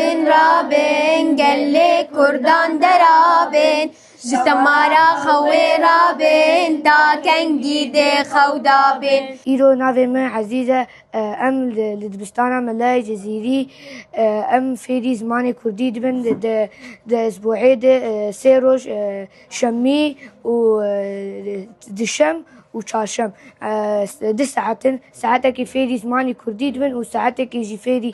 رابن گله کردان درابن جتمارا خوی رابن تا کنگی ده خودابن. ایرو ناوی من عزیزه ام لدبستانا ملای جزیری ام فیری زمان کردی دبن ده اسبوعی ده سیروش شمی و دشم و چاشم ده ساعتك فيري زماني كردي دبن وساعتك يجي فيري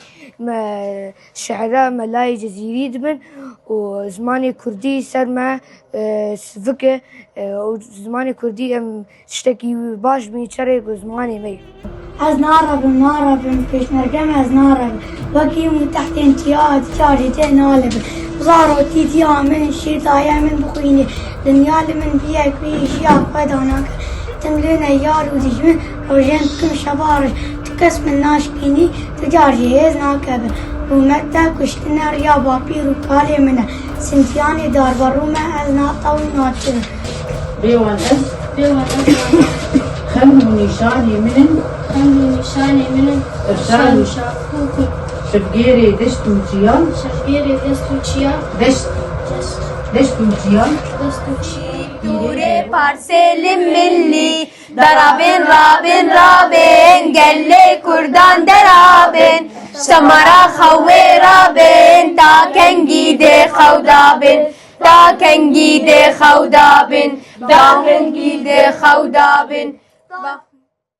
شعراء ملاي جزيري دبن وزماني كردي سرما سفكة وزماني كردي ام تشتكي باش بني تشرق وزماني مي از ناربم پیشمرگم از ناربم وکی من تحت انتیاد تاریته نالبم زارو تیتی آمن شیر دایا من بخوینی دنیال من بیای کوی اشیاء بداناک تملين ايار ودجمن روجين كم شبارش تكسم الناشكيني تجارجي هزنا كبر ومتا كشتنا ريابا بيرو كالي منا سنتياني دار بروما ازنا طوي ناتشر بيوان خمه نشاني من ارسال شاكوكي شفقيري دشتو جيان دشتو جيان دوره پارسل ملی درابن رابن گله کردان درابن شمارا خوی رابن تا کنگی ده خودابن